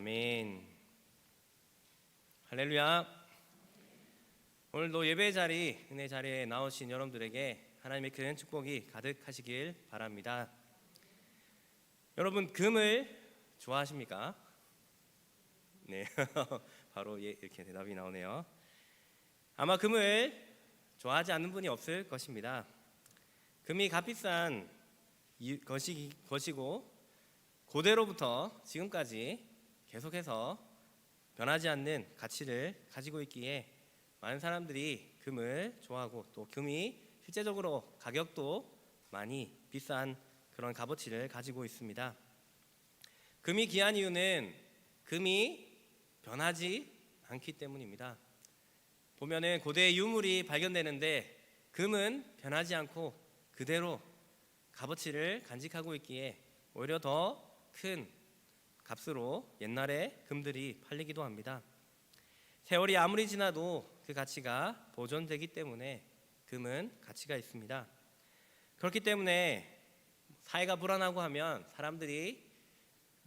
아멘. 할렐루야. 오늘도 예배 자리, 은혜 자리에 나오신 여러분들에게 하나님의 큰 축복이 가득하시길 바랍니다. 여러분, 금을 좋아하십니까? 네, 바로 이렇게 대답이 나오네요. 아마 금을 좋아하지 않는 분이 없을 것입니다. 금이 값비싼 것이고 고대로부터 지금까지 계속해서 변하지 않는 가치를 가지고 있기에 많은 사람들이 금을 좋아하고, 또 금이 실제적으로 가격도 많이 비싼 그런 값어치를 가지고 있습니다. 금이 귀한 이유는 금이 변하지 않기 때문입니다. 보면은 고대 유물이 발견되는데 금은 변하지 않고 그대로 값어치를 간직하고 있기에 오히려 더 큰 값으로 옛날에 금들이 팔리기도 합니다. 세월이 아무리 지나도 그 가치가 보존되기 때문에 금은 가치가 있습니다. 그렇기 때문에 사회가 불안하고 하면 사람들이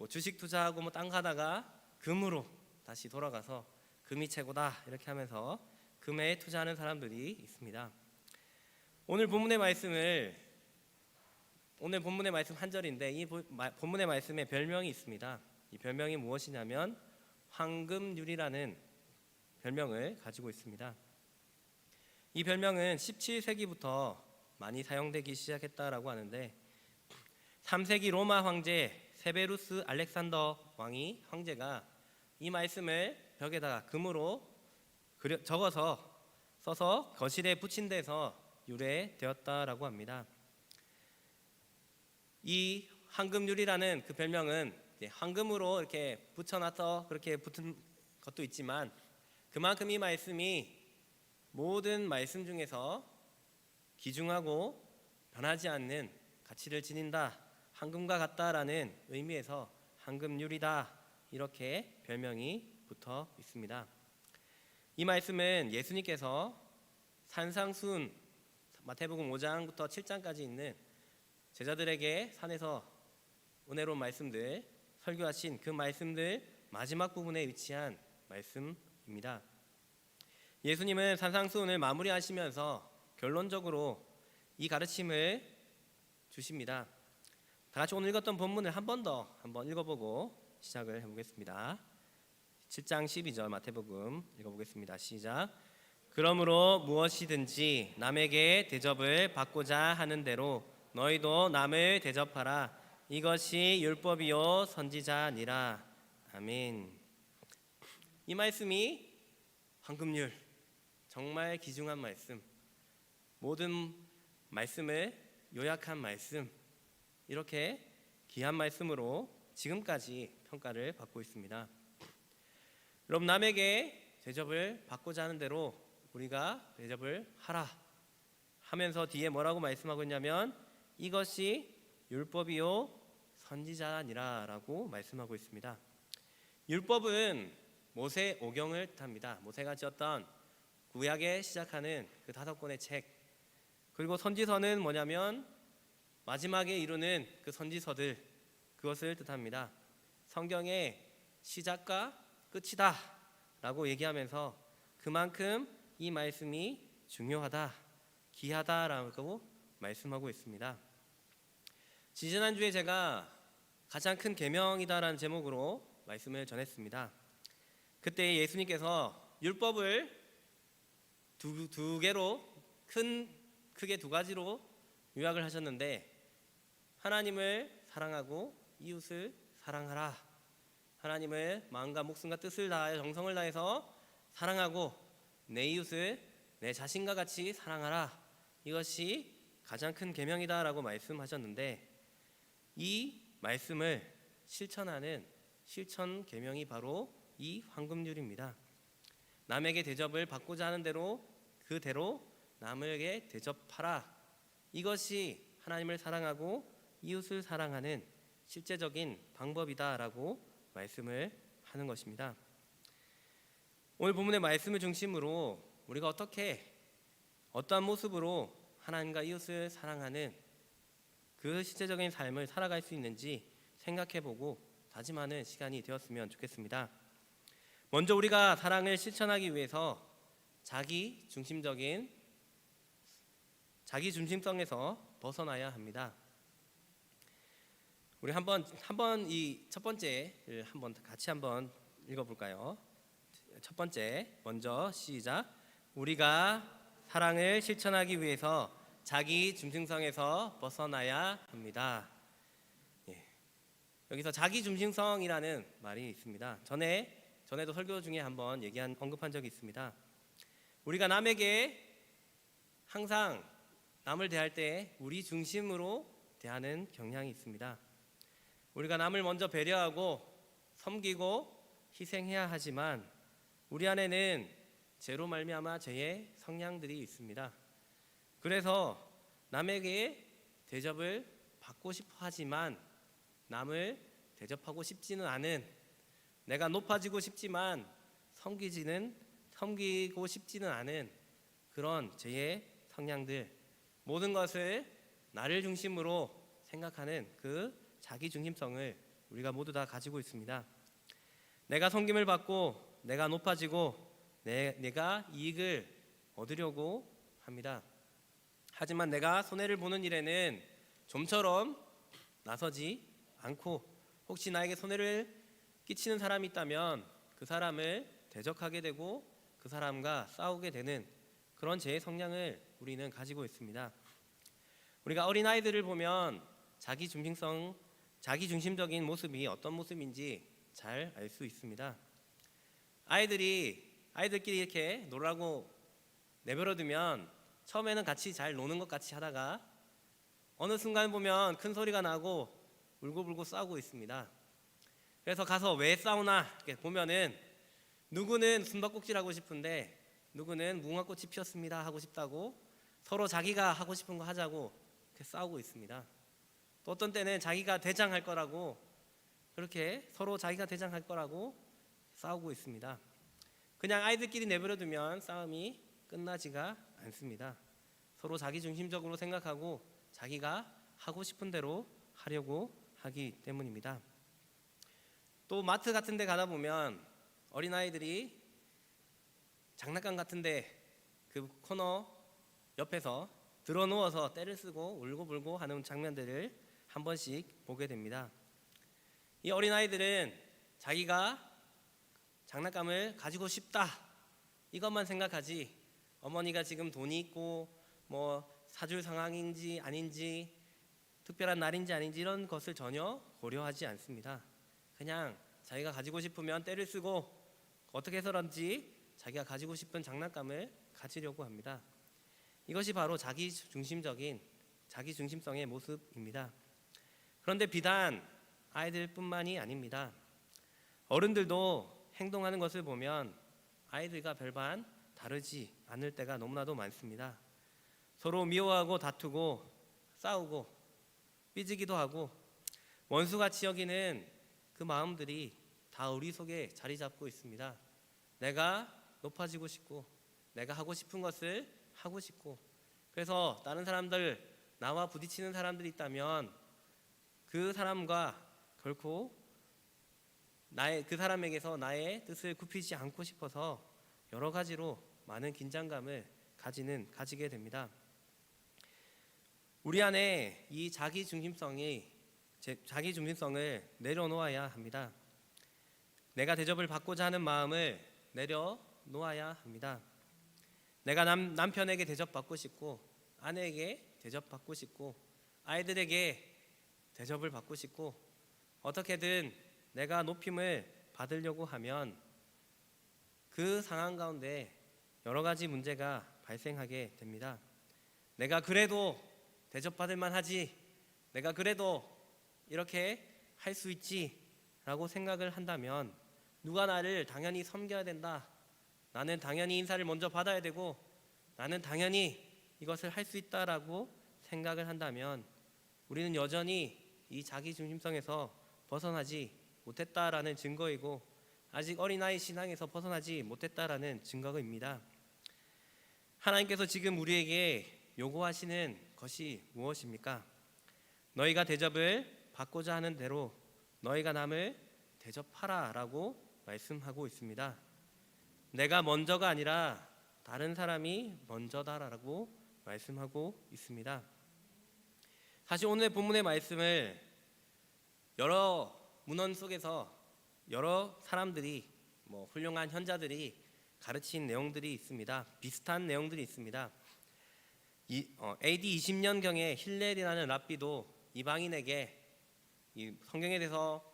주식 투자하고 땅 가다가 금으로 다시 돌아가서 금이 최고다 이렇게 하면서 금에 투자하는 사람들이 있습니다. 오늘 본문의 말씀 한 절인데, 이 본문의 말씀에 별명이 있습니다. 이 별명이 무엇이냐면 황금률이라는 별명을 가지고 있습니다. 이 별명은 17세기부터 많이 사용되기 시작했다라고 하는데, 3세기 로마 황제 세베루스 알렉산더 왕이 황제가 이 말씀을 벽에다가 금으로 써서 거실에 붙인 데서 유래되었다라고 합니다. 이 황금률이라는 그 별명은 황금으로 이렇게 붙여놔서 그렇게 붙은 것도 있지만, 그만큼 이 말씀이 모든 말씀 중에서 귀중하고 변하지 않는 가치를 지닌다, 황금과 같다라는 의미에서 황금률이다 이렇게 별명이 붙어 있습니다. 이 말씀은 예수님께서 산상수훈 마태복음 5장부터 7장까지 있는 제자들에게 산에서 은혜로운 말씀들 설교하신 그 말씀들 마지막 부분에 위치한 말씀입니다. 예수님은 산상수훈을 마무리하시면서 결론적으로 이 가르침을 주십니다. 다 같이 오늘 읽었던 본문을 한 번 더 읽어보고 시작을 해보겠습니다. 7장 12절 마태복음 읽어보겠습니다. 시작. 그러므로 무엇이든지 남에게 대접을 받고자 하는 대로 너희도 남을 대접하라. 이것이 율법이요 선지자니라. 아멘. 이 말씀이 황금률, 정말 귀중한 말씀, 모든 말씀을 요약한 말씀, 이렇게 귀한 말씀으로 지금까지 평가를 받고 있습니다. 여러분, 남에게 대접을 받고자 하는 대로 우리가 대접을 하라 하면서 뒤에 뭐라고 말씀하고 있냐면 이것이 율법이요 선지자니라 라고 말씀하고 있습니다. 율법은 모세 오경을 뜻합니다. 모세가 지었던 구약에 시작하는 그 5권의 책, 그리고 선지서는 뭐냐면 마지막에 이루는 그 선지서들, 그것을 뜻합니다. 성경의 시작과 끝이다 라고 얘기하면서 그만큼 이 말씀이 중요하다, 귀하다라고 말씀하고 있습니다. 지지난주에 제가 가장 큰 계명이다라는 제목으로 말씀을 전했습니다. 그때 예수님께서 율법을 두 개로 크게 두 가지로 요약을 하셨는데, 하나님을 사랑하고 이웃을 사랑하라. 하나님을 마음과 목숨과 뜻을 다하여 정성을 다해서 사랑하고 내 이웃을 내 자신과 같이 사랑하라. 이것이 가장 큰 계명이다라고 말씀하셨는데, 이 말씀을 실천하는 실천 계명이 바로 이 황금률입니다. 남에게 대접을 받고자 하는 대로 그대로 남에게 대접하라. 이것이 하나님을 사랑하고 이웃을 사랑하는 실제적인 방법이다라고 말씀을 하는 것입니다. 오늘 본문의 말씀을 중심으로 우리가 어떠한 모습으로 하나님과 이웃을 사랑하는 그 실제적인 삶을 살아갈 수 있는지 생각해보고 다짐하는 시간이 되었으면 좋겠습니다. 먼저 우리가 사랑을 실천하기 위해서 자기 중심성에서 벗어나야 합니다. 우리 한번 이 첫 번째를 같이 읽어볼까요? 첫 번째, 먼저 시작. 우리가 사랑을 실천하기 위해서 자기 중심성에서 벗어나야 합니다. 여기서 자기 중심성이라는 말이 있습니다. 전에도 설교 중에 한번 언급한 적이 있습니다. 우리가 남에게 항상 남을 대할 때 우리 중심으로 대하는 경향이 있습니다. 우리가 남을 먼저 배려하고 섬기고 희생해야 하지만 우리 안에는 죄로 말미암아 죄의 성향들이 있습니다. 그래서 남에게 대접을 받고 싶어 하지만 남을 대접하고 싶지는 않은, 내가 높아지고 싶지만 섬기고 싶지는 않은 그런 죄의 성향들, 모든 것을 나를 중심으로 생각하는 그 자기 중심성을 우리가 모두 다 가지고 있습니다. 내가 섬김을 받고 내가 높아지고 내가 이익을 얻으려고 합니다. 하지만 내가 손해를 보는 일에는 좀처럼 나서지 않고, 혹시 나에게 손해를 끼치는 사람이 있다면 그 사람을 대적하게 되고 그 사람과 싸우게 되는 그런 죄의 성향을 우리는 가지고 있습니다. 우리가 어린아이들을 보면 자기 중심적인 모습이 어떤 모습인지 잘 알 수 있습니다. 아이들끼리 이렇게 놀라고 내버려두면 처음에는 같이 잘 노는 것 같이 하다가 어느 순간 보면 큰 소리가 나고 울고불고 싸우고 있습니다. 그래서 가서 왜 싸우나 이렇게 보면은 누구는 숨바꼭질 하고 싶은데 누구는 무궁화꽃이 피었습니다 하고 싶다고 서로 자기가 하고 싶은 거 하자고 이렇게 싸우고 있습니다. 또 어떤 때는 자기가 대장할 거라고 그렇게 서로 자기가 대장할 거라고 싸우고 있습니다. 그냥 아이들끼리 내버려두면 싸움이 끝나지가 않습니다. 서로 자기 중심적으로 생각하고 자기가 하고 싶은 대로 하려고 하기 때문입니다. 또 마트 같은 데 가다 보면 어린아이들이 장난감 같은데 그 코너 옆에서 드러누워서 떼를 쓰고 울고불고 하는 장면들을 한 번씩 보게 됩니다. 이 어린아이들은 자기가 장난감을 가지고 싶다 이것만 생각하지, 어머니가 지금 돈이 있고 뭐 사줄 상황인지 아닌지 특별한 날인지 아닌지 이런 것을 전혀 고려하지 않습니다. 그냥 자기가 가지고 싶으면 떼를 쓰고 어떻게 해서든지 자기가 가지고 싶은 장난감을 가지려고 합니다. 이것이 바로 자기 중심성의 모습입니다. 그런데 비단 아이들뿐만이 아닙니다. 어른들도 행동하는 것을 보면 아이들과 별반 다르지 않을 때가 너무나도 많습니다. 서로 미워하고 다투고 싸우고 삐지기도 하고 원수같이 여기는 그 마음들이 다 우리 속에 자리 잡고 있습니다. 내가 높아지고 싶고 내가 하고 싶은 것을 하고 싶고, 그래서 다른 사람들, 나와 부딪히는 사람들이 있다면 그 사람과 결코 그 사람에게서 나의 뜻을 굽히지 않고 싶어서 여러 가지로 많은 긴장감을 가지게 됩니다. 우리 안에 이 자기 중심성을 내려놓아야 합니다. 내가 대접을 받고자 하는 마음을 내려놓아야 합니다. 내가 남편에게 대접받고 싶고 아내에게 대접받고 싶고 아이들에게 대접을 받고 싶고 어떻게든 내가 높임을 받으려고 하면 그 상황 가운데 여러 가지 문제가 발생하게 됩니다. 내가 그래도 대접받을 만하지, 내가 그래도 이렇게 할 수 있지 라고 생각을 한다면, 누가 나를 당연히 섬겨야 된다, 나는 당연히 인사를 먼저 받아야 되고 나는 당연히 이것을 할 수 있다라고 생각을 한다면 우리는 여전히 이 자기 중심성에서 벗어나지 못했다라는 증거이고 아직 어린아이 신앙에서 벗어나지 못했다라는 증거입니다. 하나님께서 지금 우리에게 요구하시는 것이 무엇입니까? 너희가 대접을 받고자 하는 대로 너희가 남을 대접하라라고 말씀하고 있습니다. 내가 먼저가 아니라 다른 사람이 먼저다라고 말씀하고 있습니다. 사실 오늘의 본문의 말씀을 여러 문헌 속에서 여러 사람들이 훌륭한 현자들이 가르친 내용들이 있습니다. 비슷한 내용들이 있습니다. AD 20년경에 힐렐이라는 랍비도 이방인에게 이 성경에 대해서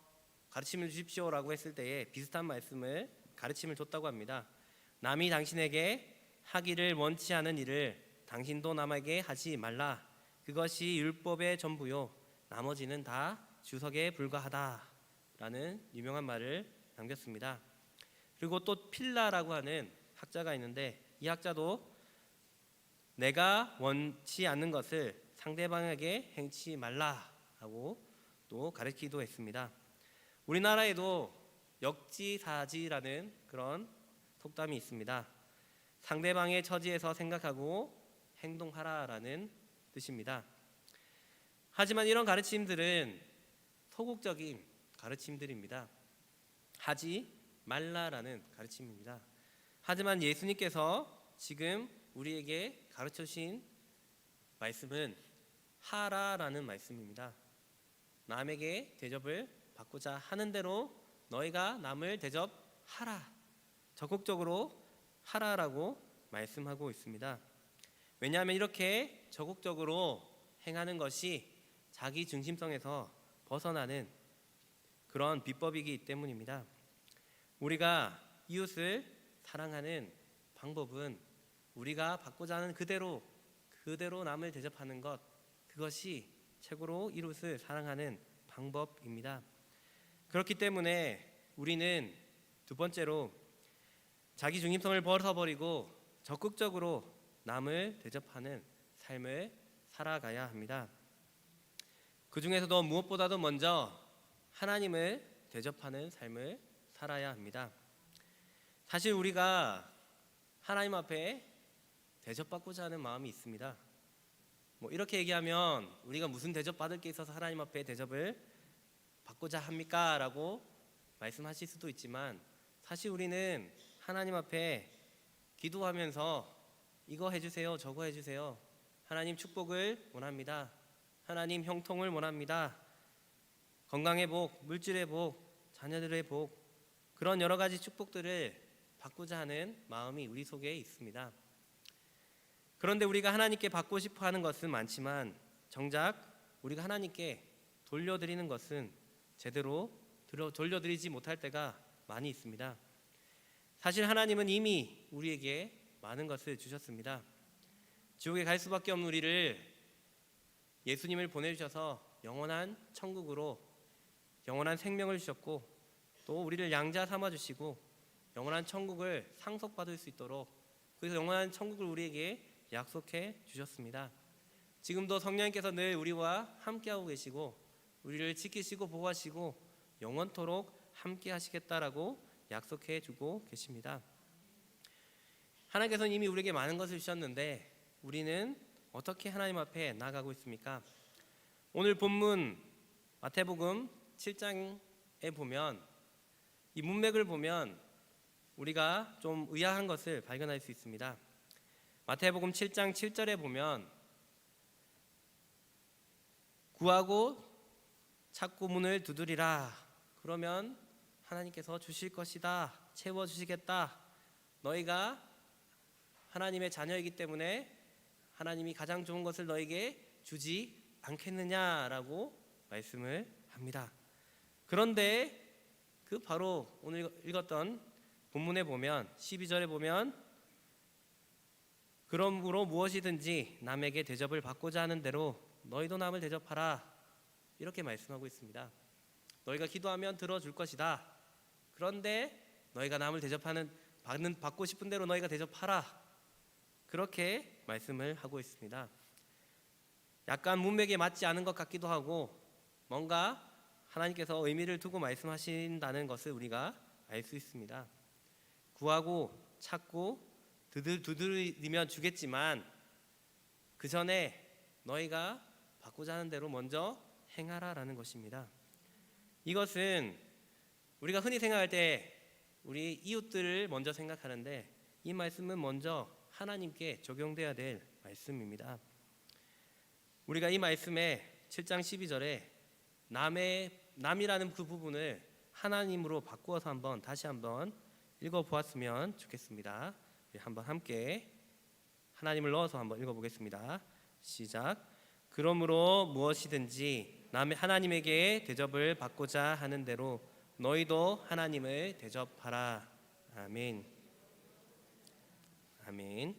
가르침을 주십시오라고 했을 때에 비슷한 말씀을 가르침을 줬다고 합니다. 남이 당신에게 하기를 원치 않은 일을 당신도 남에게 하지 말라. 그것이 율법의 전부요. 나머지는 다 주석에 불과하다라는 유명한 말을 남겼습니다. 그리고 또 필라라고 하는 학자가 있는데 이 학자도 내가 원치 않는 것을 상대방에게 행치 말라라고 또 가르치기도 했습니다. 우리나라에도 역지사지라는 그런 속담이 있습니다. 상대방의 처지에서 생각하고 행동하라라는 뜻입니다. 하지만 이런 가르침들은 소극적인 가르침들입니다. 하지 말라라는 가르침입니다. 하지만 예수님께서 지금 우리에게 가르쳐 주신 말씀은 하라라는 말씀입니다. 남에게 대접을 받고자 하는 대로 너희가 남을 대접하라. 적극적으로 하라라고 말씀하고 있습니다. 왜냐하면 이렇게 적극적으로 행하는 것이 자기 중심성에서 벗어나는 그런 비법이기 때문입니다. 우리가 이웃을 사랑하는 방법은 우리가 받고자 하는 그대로 남을 대접하는 것, 그것이 최고로 이웃을 사랑하는 방법입니다. 그렇기 때문에 우리는 두 번째로 자기 중심성을 벗어버리고 적극적으로 남을 대접하는 삶을 살아가야 합니다. 그 중에서도 무엇보다도 먼저 하나님을 대접하는 삶을 살아야 합니다. 사실 우리가 하나님 앞에 대접받고자 하는 마음이 있습니다. 이렇게 얘기하면 우리가 무슨 대접받을 게 있어서 하나님 앞에 대접을 받고자 합니까? 라고 말씀하실 수도 있지만 사실 우리는 하나님 앞에 기도하면서 이거 해주세요, 저거 해주세요. 하나님 축복을 원합니다. 하나님 형통을 원합니다. 건강의 복, 물질의 복, 자녀들의 복, 그런 여러 가지 축복들을 받고자 하는 마음이 우리 속에 있습니다. 그런데 우리가 하나님께 받고 싶어 하는 것은 많지만 정작 우리가 하나님께 돌려드리는 것은 제대로 돌려드리지 못할 때가 많이 있습니다. 사실 하나님은 이미 우리에게 많은 것을 주셨습니다. 지옥에 갈 수밖에 없는 우리를 예수님을 보내주셔서 영원한 천국으로 영원한 생명을 주셨고 또 우리를 양자 삼아주시고 영원한 천국을 상속받을 수 있도록 그래서 영원한 천국을 우리에게 약속해 주셨습니다. 지금도 성령님께서 늘 우리와 함께하고 계시고 우리를 지키시고 보호하시고 영원토록 함께 하시겠다라고 약속해 주고 계십니다. 하나님께서는 이미 우리에게 많은 것을 주셨는데 우리는 어떻게 하나님 앞에 나아가고 있습니까? 오늘 본문 마태복음 7장에 보면 이 문맥을 보면 우리가 좀 의아한 것을 발견할 수 있습니다. 마태복음 7장 7절에 보면 구하고 찾고 문을 두드리라. 그러면 하나님께서 주실 것이다. 채워주시겠다. 너희가 하나님의 자녀이기 때문에 하나님이 가장 좋은 것을 너에게 주지 않겠느냐라고 말씀을 합니다. 그런데 그 바로 오늘 읽었던 본문에 보면 12절에 보면 그러므로 무엇이든지 남에게 대접을 받고자 하는 대로 너희도 남을 대접하라 이렇게 말씀하고 있습니다. 너희가 기도하면 들어줄 것이다. 그런데 너희가 남을 받고 싶은 대로 너희가 대접하라. 그렇게 말씀을 하고 있습니다. 약간 문맥에 맞지 않은 것 같기도 하고 뭔가 하나님께서 의미를 두고 말씀하신다는 것을 우리가 알 수 있습니다. 구하고 찾고 두드리면 주겠지만 그 전에 너희가 받고자 하는 대로 먼저 행하라라는 것입니다. 이것은 우리가 흔히 생각할 때 우리 이웃들을 먼저 생각하는데 이 말씀은 먼저 하나님께 적용돼야 될 말씀입니다. 우리가 이 말씀에 7장 12절에 남이라는 그 부분을 하나님으로 바꾸어서 다시 한번 읽어보았으면 좋겠습니다. 우리 한번 함께 하나님을 넣어서 한번 읽어보겠습니다. 시작. 그러므로 무엇이든지 하나님에게 대접을 받고자 하는 대로 너희도 하나님을 대접하라. 아멘. 아멘.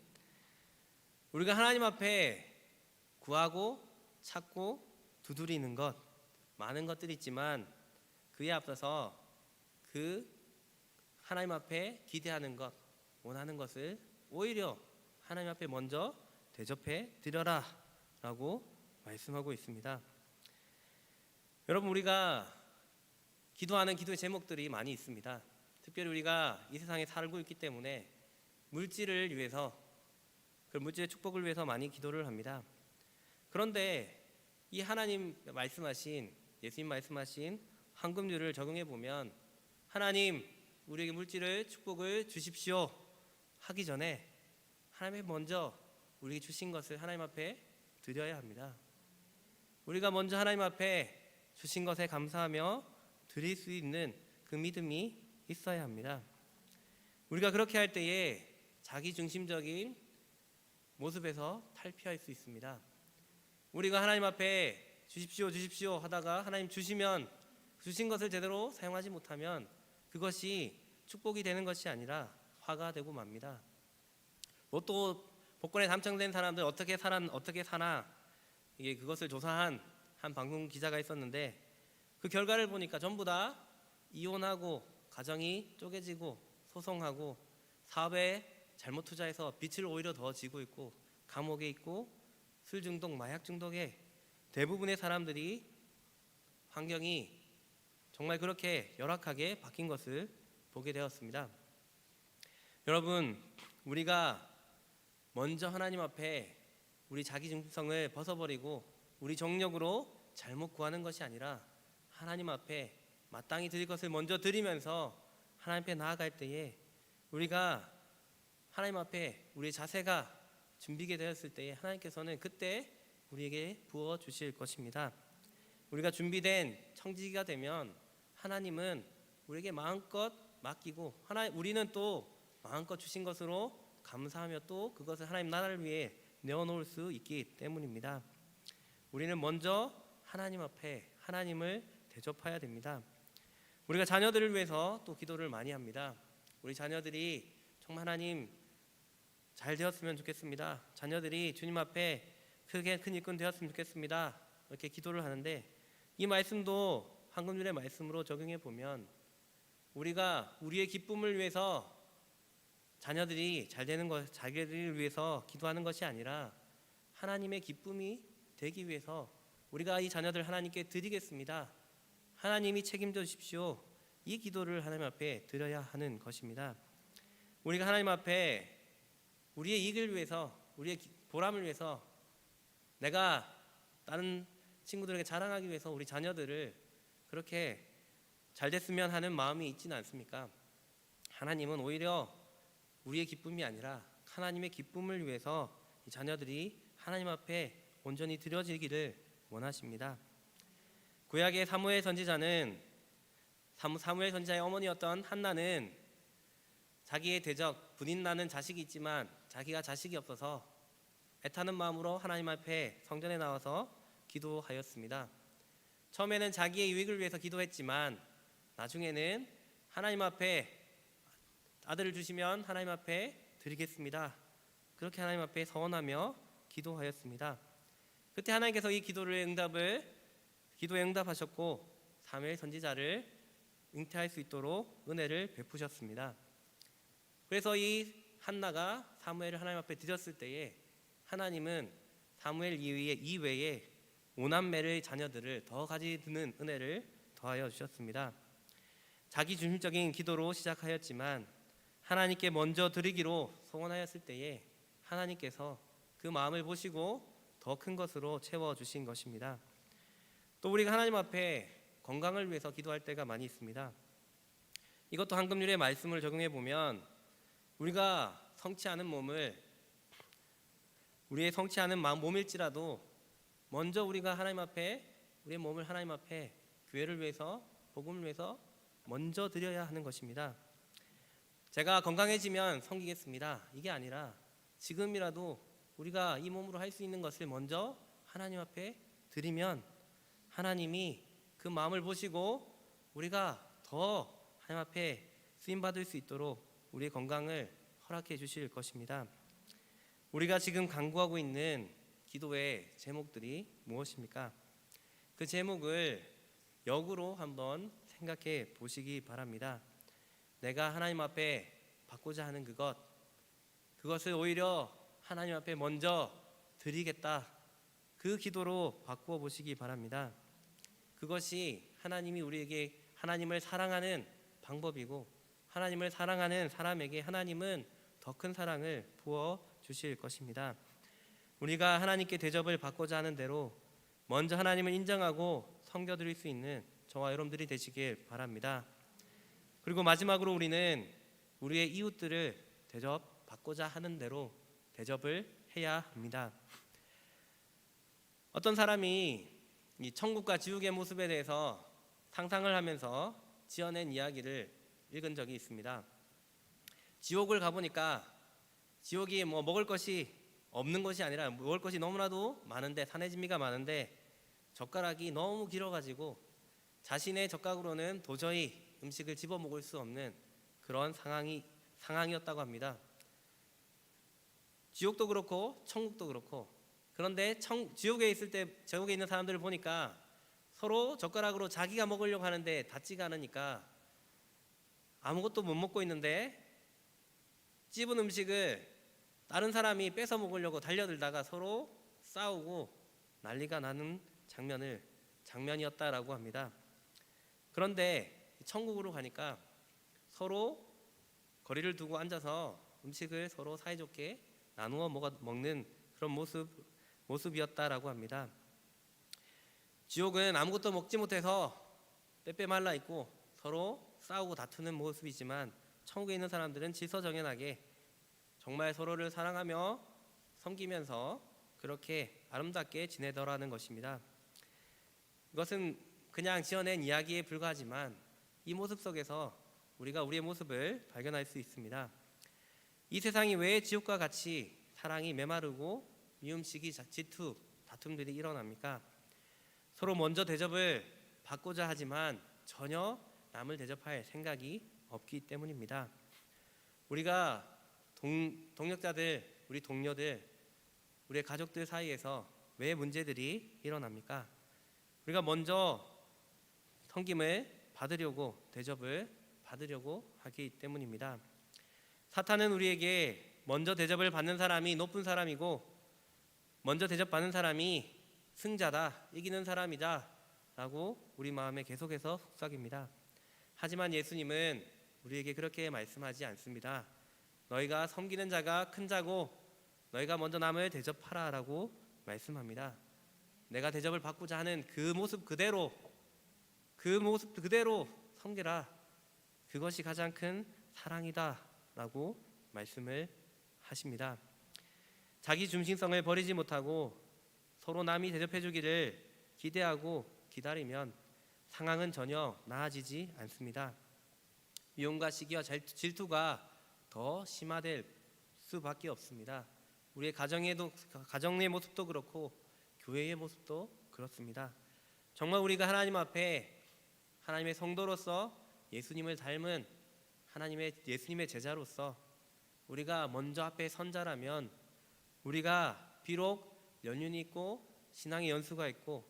우리가 하나님 앞에 구하고 찾고 두드리는 것 많은 것들이 있지만 그에 앞서서 그 하나님 앞에 기대하는 것 원하는 것을 오히려 하나님 앞에 먼저 대접해 드려라 라고 말씀하고 있습니다. 여러분, 우리가 기도하는 기도의 제목들이 많이 있습니다. 특별히 우리가 이 세상에 살고 있기 때문에 물질을 위해서, 그 물질의 축복을 위해서 많이 기도를 합니다. 그런데 이 하나님 말씀하신, 예수님 말씀하신 황금률을 적용해 보면 하나님 우리에게 물질을 축복을 주십시오 하기 전에 하나님이 먼저 우리에게 주신 것을 하나님 앞에 드려야 합니다. 우리가 먼저 하나님 앞에 주신 것에 감사하며 드릴 수 있는 그 믿음이 있어야 합니다. 우리가 그렇게 할 때에 자기중심적인 모습에서 탈피할 수 있습니다. 우리가 하나님 앞에 주십시오 하다가 하나님 주시면 주신 것을 제대로 사용하지 못하면 그것이 축복이 되는 것이 아니라 화가 되고 맙니다. 로또 복권에 당첨된 사람들 어떻게 사나 이게 그것을 조사한 한 방송 기자가 있었는데 그 결과를 보니까 전부 다 이혼하고 가정이 쪼개지고 소송하고 사업에 잘못 투자해서 빚을 오히려 더 지고 있고 감옥에 있고 술 중독, 마약 중독에 대부분의 사람들이 환경이 정말 그렇게 열악하게 바뀐 것을 보게 되었습니다. 여러분, 우리가 먼저 하나님 앞에 우리 자기중심성을 벗어버리고 우리 정력으로 잘못 구하는 것이 아니라 하나님 앞에 마땅히 드릴 것을 먼저 드리면서 하나님 앞에 나아갈 때에 우리가 하나님 앞에 우리의 자세가 준비게 되었을 때에 하나님께서는 그때 우리에게 부어주실 것입니다. 우리가 준비된 청지기가 되면 하나님은 우리에게 마음껏 맡기고 우리는 또 마음껏 주신 것으로 감사하며 또 그것을 하나님 나라를 위해 내어놓을 수 있기 때문입니다. 우리는 먼저 하나님 앞에 하나님을 대접해야 됩니다. 우리가 자녀들을 위해서 또 기도를 많이 합니다. 우리 자녀들이 정말 하나님 잘 되었으면 좋겠습니다. 자녀들이 주님 앞에 큰 일꾼 되었으면 좋겠습니다. 이렇게 기도를 하는데 이 말씀도 황금률의 말씀으로 적용해 보면 우리가 우리의 기쁨을 위해서 자녀들이 잘 되는 것, 자기를 위해서 기도하는 것이 아니라 하나님의 기쁨이 되기 위해서 우리가 이 자녀들 하나님께 드리겠습니다. 하나님이 책임져 주십시오. 이 기도를 하나님 앞에 드려야 하는 것입니다. 우리가 하나님 앞에 우리의 이익을 위해서, 우리의 보람을 위해서, 내가 다른 친구들에게 자랑하기 위해서 우리 자녀들을 그렇게 잘 됐으면 하는 마음이 있지는 않습니까? 하나님은 오히려 우리의 기쁨이 아니라 하나님의 기쁨을 위해서 이 자녀들이 하나님 앞에 온전히 드려지기를 원하십니다. 구약의 사무엘 선지자는 사무엘 선지자의 어머니였던 한나는 자기의 대적 분인나는 자식이 있지만 자기가 자식이 없어서 애타는 마음으로 하나님 앞에 성전에 나와서 기도하였습니다. 처음에는 자기의 유익을 위해서 기도했지만 나중에는 하나님 앞에 아들을 주시면 하나님 앞에 드리겠습니다. 그렇게 하나님 앞에 서원하며 기도하였습니다. 그때 하나님께서 이 기도에 응답하셨고 사무엘 선지자를 잉태할 수 있도록 은혜를 베푸셨습니다. 그래서 이 한나가 사무엘을 하나님 앞에 드렸을 때에 하나님은 사무엘 이외에 5남매의 자녀들을 더 가지드는 은혜를 더하여 주셨습니다. 자기 중심적인 기도로 시작하였지만 하나님께 먼저 드리기로 소원하였을 때에 하나님께서 그 마음을 보시고 더 큰 것으로 채워주신 것입니다. 또 우리가 하나님 앞에 건강을 위해서 기도할 때가 많이 있습니다. 이것도 한금률의 말씀을 적용해 보면 우리가 성취하는 몸을 우리의 성취하는 몸일지라도 먼저 우리가 하나님 앞에 우리의 몸을 하나님 앞에 교회를 위해서 복음을 위해서 먼저 드려야 하는 것입니다. 제가 건강해지면 섬기겠습니다. 이게 아니라 지금이라도 우리가 이 몸으로 할 수 있는 것을 먼저 하나님 앞에 드리면 하나님이 그 마음을 보시고 우리가 더 하나님 앞에 쓰임받을 수 있도록 우리의 건강을 허락해 주실 것입니다. 우리가 지금 간구하고 있는 기도의 제목들이 무엇입니까? 그 제목을 역으로 한번 생각해 보시기 바랍니다. 내가 하나님 앞에 받고자 하는 그것을 오히려 하나님 앞에 먼저 드리겠다. 그 기도로 바꾸어 보시기 바랍니다. 그것이 하나님이 우리에게 하나님을 사랑하는 방법이고 하나님을 사랑하는 사람에게 하나님은 더 큰 사랑을 부어 주실 것입니다. 우리가 하나님께 대접을 받고자 하는 대로 먼저 하나님을 인정하고 섬겨드릴 수 있는 저와 여러분들이 되시길 바랍니다. 그리고 마지막으로 우리는 우리의 이웃들을 대접받고자 하는 대로 대접을 해야 합니다. 어떤 사람이 이 천국과 지옥의 모습에 대해서 상상을 하면서 지어낸 이야기를 읽은 적이 있습니다. 지옥을 가보니까 지옥이 먹을 것이 없는 것이 아니라 먹을 것이 너무나도 많은데 산해진미가 많은데 젓가락이 너무 길어가지고 자신의 젓가락으로는 도저히 음식을 집어 먹을 수 없는 그런 상황이었다고 합니다. 지옥도 그렇고 천국도 그렇고 그런데 지옥에 있는 사람들을 보니까 서로 젓가락으로 자기가 먹으려고 하는데 닿지가 않으니까 아무것도 못 먹고 있는데 찝은 음식을 다른 사람이 뺏어 먹으려고 달려들다가 서로 싸우고 난리가 나는 장면이었다라고 합니다. 그런데 천국으로 가니까 서로 거리를 두고 앉아서 음식을 서로 사이좋게 나누어 먹는 그런 모습이었다라고 합니다. 지옥은 아무것도 먹지 못해서 빼빼 말라 있고 서로 싸우고 다투는 모습이지만 천국에 있는 사람들은 질서정연하게 정말 서로를 사랑하며 섬기면서 그렇게 아름답게 지내더라는 것입니다. 이것은 그냥 지어낸 이야기에 불과하지만 이 모습 속에서 우리가 우리의 모습을 발견할 수 있습니다. 이 세상이 왜 지옥과 같이 사랑이 메마르고 미움시기, 질투, 다툼들이 일어납니까? 서로 먼저 대접을 받고자 하지만 전혀 남을 대접할 생각이 없기 때문입니다. 우리가 동력자들, 우리 동료들, 우리의 가족들 사이에서 왜 문제들이 일어납니까? 우리가 먼저 섬김을 받으려고 대접을 받으려고 하기 때문입니다. 사탄은 우리에게 먼저 대접을 받는 사람이 높은 사람이고 먼저 대접받는 사람이 승자다, 이기는 사람이다 라고 우리 마음에 계속해서 속삭입니다. 하지만 예수님은 우리에게 그렇게 말씀하지 않습니다. 너희가 섬기는 자가 큰 자고 너희가 먼저 남을 대접하라 라고 말씀합니다. 내가 대접을 받고자 하는 그 모습 그대로 섬기라. 그것이 가장 큰 사랑이다 라고 말씀을 하십니다. 자기 중심성을 버리지 못하고 서로 남이 대접해 주기를 기대하고 기다리면 상황은 전혀 나아지지 않습니다. 미움과 시기와 질투가 더 심화될 수밖에 없습니다. 우리의 가정의 모습도 그렇고 교회의 모습도 그렇습니다. 정말 우리가 하나님 앞에 하나님의 성도로서 예수님을 닮은 예수님의 제자로서 우리가 먼저 앞에 선자라면 우리가 비록 연륜이 있고 신앙의 연수가 있고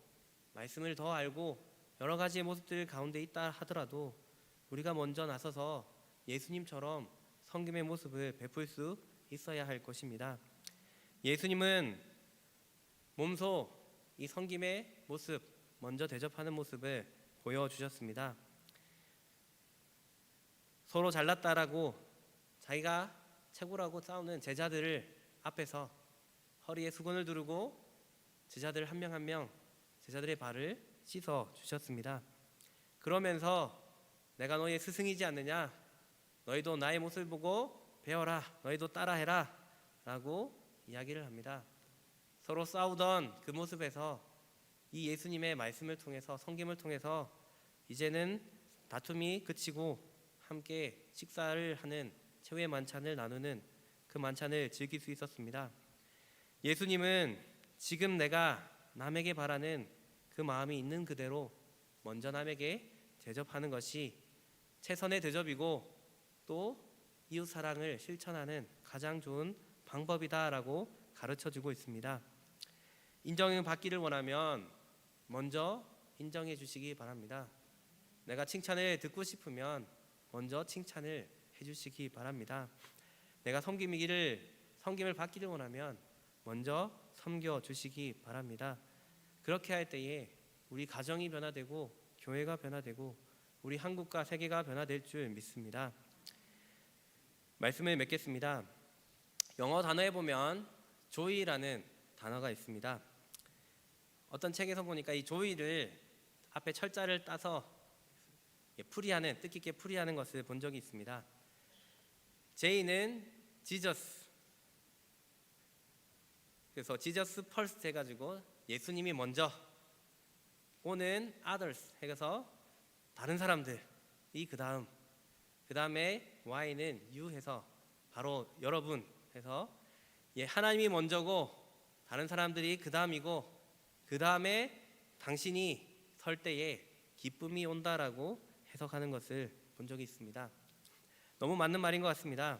말씀을 더 알고 여러 가지의 모습들 가운데 있다 하더라도 우리가 먼저 나서서 예수님처럼 섬김의 모습을 베풀 수 있어야 할 것입니다. 예수님은 몸소 이 섬김의 모습, 먼저 대접하는 모습을 보여주셨습니다. 서로 잘났다라고 자기가 최고라고 싸우는 제자들을 앞에서 허리에 수건을 두르고 제자들 한 명 한 명 제자들의 발을 씻어 주셨습니다. 그러면서 내가 너희의 스승이지 않느냐? 너희도 나의 모습을 보고 배워라. 너희도 따라해라. 라고 이야기를 합니다. 서로 싸우던 그 모습에서 이 예수님의 말씀을 통해서, 성김을 통해서 이제는 다툼이 그치고 함께 식사를 하는, 최후의 만찬을 나누는 그 만찬을 즐길 수 있었습니다. 예수님은 지금 내가 남에게 바라는 그 마음이 있는 그대로 먼저 남에게 대접하는 것이 최선의 대접이고 또 이웃 사랑을 실천하는 가장 좋은 방법이다라고 가르쳐주고 있습니다. 인정을 받기를 원하면 먼저 인정해 주시기 바랍니다. 내가 칭찬을 듣고 싶으면 먼저 칭찬을 해주시기 바랍니다. 내가 섬김을 받기를 원하면 먼저 섬겨 주시기 바랍니다. 그렇게 할 때에 우리 가정이 변화되고 교회가 변화되고 우리 한국과 세계가 변화될 줄 믿습니다. 말씀을 맺겠습니다. 영어 단어에 보면 joy라는 단어가 있습니다. 어떤 책에서 보니까 이 joy를 앞에 철자를 따서 뜻깊게 풀이하는 것을 본 적이 있습니다. J는 Jesus, 그래서 Jesus first 해가지고 예수님이 먼저, O는 others 해서 다른 사람들이 그 다음에 Y는 you 해서 바로 여러분 해서 하나님이 먼저고 다른 사람들이 그 다음이고 그 다음에 당신이 설 때에 기쁨이 온다라고 해석하는 것을 본 적이 있습니다. 너무 맞는 말인 것 같습니다.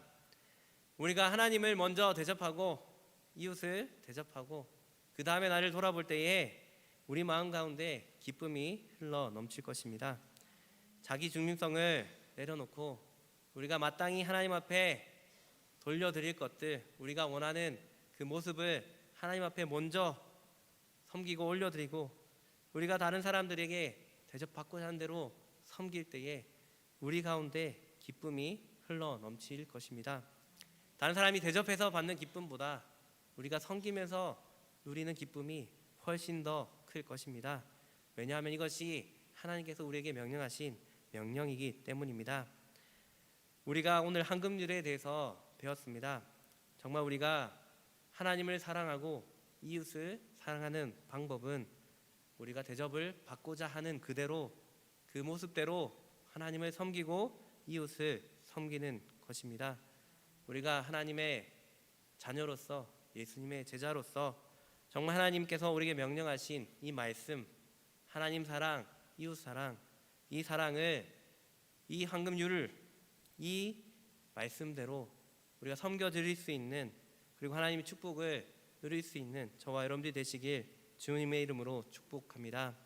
우리가 하나님을 먼저 대접하고 이웃을 대접하고 그 다음에 나를 돌아볼 때에 우리 마음 가운데 기쁨이 흘러 넘칠 것입니다. 자기 중심성을 내려놓고 우리가 마땅히 하나님 앞에 돌려드릴 것들, 우리가 원하는 그 모습을 하나님 앞에 먼저 섬기고 올려드리고 우리가 다른 사람들에게 대접받고자 하는 대로 섬길 때에 우리 가운데 기쁨이 흘러 넘칠 것입니다. 다른 사람이 대접해서 받는 기쁨보다 우리가 섬기면서 누리는 기쁨이 훨씬 더 클 것입니다. 왜냐하면 이것이 하나님께서 우리에게 명령하신 명령이기 때문입니다. 우리가 오늘 황금률에 대해서 배웠습니다. 정말 우리가 하나님을 사랑하고 이웃을 사랑하는 방법은 우리가 대접을 받고자 하는 그대로, 그 모습대로 하나님을 섬기고 이웃을 섬기는 것입니다. 우리가 하나님의 자녀로서, 예수님의 제자로서 정말 하나님께서 우리에게 명령하신 이 말씀, 하나님 사랑, 이웃 사랑, 이 사랑을, 이 황금률을, 이 말씀대로 우리가 섬겨드릴 수 있는, 그리고 하나님의 축복을 누릴 수 있는 저와 여러분들이 되시길 주님의 이름으로 축복합니다.